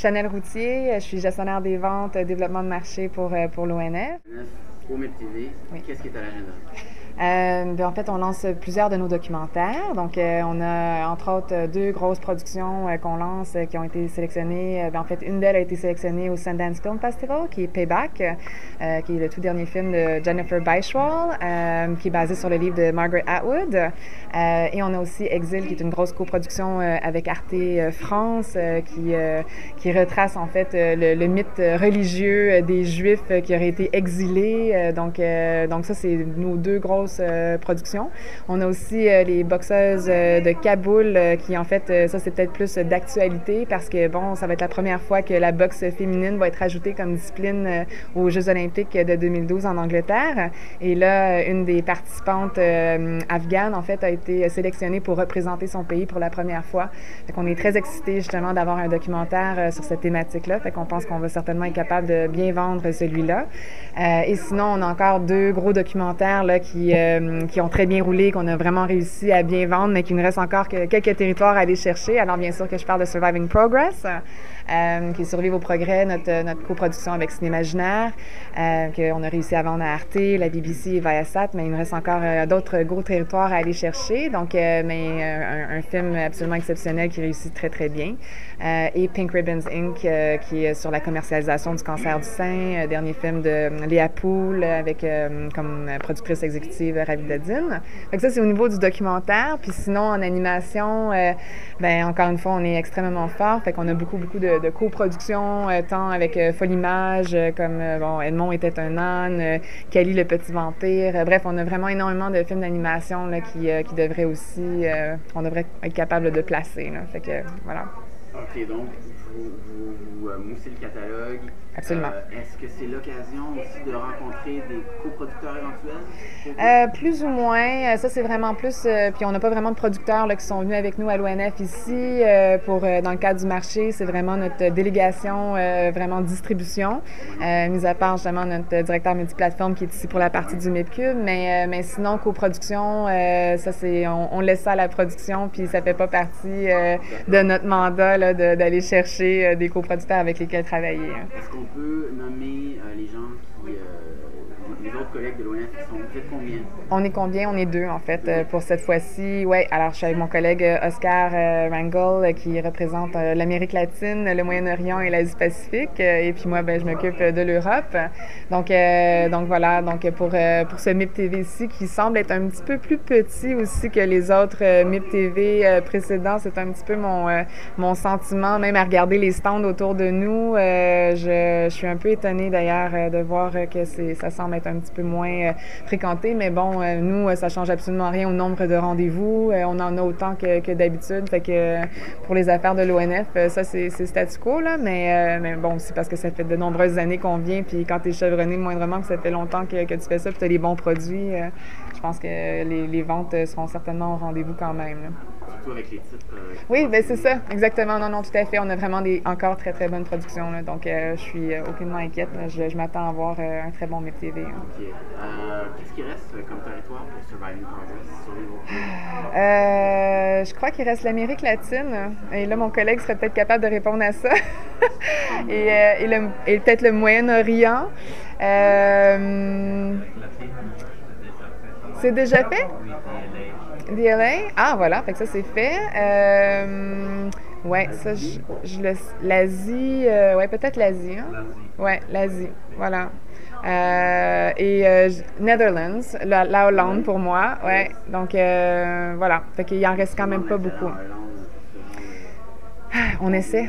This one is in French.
Chanel Routier, je suis gestionnaire des ventes, développement de marché pour l'ONF. Au MIP-TV, Oui. qu'est-ce qui est à l'agenda? En fait, on lance plusieurs de nos documentaires. Donc, on a entre autres deux grosses productions qu'on lance qui ont été sélectionnées. En fait, une d'elles a été sélectionnée au Sundance Film Festival, qui est Payback, qui est le tout dernier film de Jennifer Beischwal, qui est basé sur le livre de Margaret Atwood. Et on a aussi Exil, qui est une grosse coproduction avec Arte France, qui retrace en fait le mythe religieux des Juifs qui auraient été exilés. Donc ça, c'est nos deux grosses productions. On a aussi les boxeuses de Kaboul qui, en fait, ça, c'est peut-être plus d'actualité parce que, bon, ça va être la première fois que la boxe féminine va être ajoutée comme discipline aux Jeux olympiques de 2012 en Angleterre. Et là, une des participantes afghanes, en fait, a été sélectionnée pour représenter son pays pour la première fois. Fait qu'on est très excités, justement, d'avoir un documentaire sur cette thématique-là. Fait qu'on pense qu'on va certainement être capable de bien vendre celui-là. Et sinon, on a encore deux gros documentaires là, qui ont très bien roulé, qu'on a vraiment réussi à bien vendre, mais qu'il nous reste encore quelques territoires à aller chercher. Alors, bien sûr que je parle de Surviving Progress, qui est Survivre au progrès, notre coproduction avec Cinémaginaire, qu'on a réussi à vendre à Arte, la BBC et Viasat, mais il nous reste encore d'autres gros territoires à aller chercher. Donc, un film absolument exceptionnel qui réussit très, très bien. Et Pink Ribbons Inc., qui est sur la commercialisation du cancer du sein, dernier film de Léa Poul, avec comme productrice exécutive Ravi Dadine. Donc ça, c'est au niveau du documentaire. Puis sinon, en animation, encore une fois, on est extrêmement fort. Fait qu'on a beaucoup de coproductions, tant avec Folimage, comme Edmond était un âne, Cali le petit vampire. Bref, on a vraiment énormément de films d'animation là, qui devraient aussi, on devrait être capable de placer. Là. Fait que, voilà. OK, donc vous moussez le catalogue. Absolument. Est-ce que c'est l'occasion aussi de rencontrer des coproducteurs éventuels? Plus ou moins. Ça, c'est vraiment plus... puis on n'a pas vraiment de producteurs là, qui sont venus avec nous à l'ONF ici. Dans le cadre du marché, c'est vraiment notre délégation, vraiment distribution. Mis à part, justement, notre directeur multiplateforme qui est ici pour la partie du MIPCube. Mais sinon, coproduction, ça, c'est... On laisse ça à la production, puis ça fait pas partie de notre mandat là, d'aller chercher des coproducteurs avec lesquels travailler. Hein. Est-ce qu'on peut nommer les gens les autres collègues de l'ONF qui sont... Vous êtes combien? On est combien? On est deux, en fait, pour cette fois-ci. Oui, alors je suis avec mon collègue Oscar Rangel, qui représente l'Amérique latine, le Moyen-Orient et l'Asie-Pacifique. Et puis moi, je m'occupe de l'Europe. Donc voilà, pour ce MIP TV ici, qui semble être un petit peu plus petit aussi que les autres MIP TV précédents. C'est un petit peu mon sentiment, même à regarder les stands autour de nous. Je suis un peu étonnée, d'ailleurs, de voir que ça semble être un petit peu moins fréquenté, mais bon, nous, ça change absolument rien au nombre de rendez-vous. On en a autant que d'habitude, fait que pour les affaires de l'ONF, ça, c'est statu quo, là, mais bon, c'est parce que ça fait de nombreuses années qu'on vient, puis quand t'es chevronné, moindrement que ça fait longtemps que tu fais ça, puis t'as les bons produits, je pense que les ventes seront certainement au rendez-vous quand même, là. Surtout avec les titres. Oui, c'est ça, exactement. Non, tout à fait. On a vraiment encore très, très bonnes productions, là, donc je suis aucunement inquiète. Je m'attends à voir un très bon MIP TV. Hein. OK. Qu'est-ce qui reste comme territoire pour Surviving Progress? Je crois qu'il reste l'Amérique latine. Et là, mon collègue serait peut-être capable de répondre à ça. et peut-être le Moyen-Orient. C'est déjà fait? DLA? Ah, voilà, fait que ça, c'est fait. Ouais, ça, l'Asie, ouais, peut-être l'Asie, hein? Ouais, l'Asie, voilà. Netherlands, la Hollande pour moi, ouais. Donc, voilà, fait qu'il en reste quand même pas beaucoup. On essaie.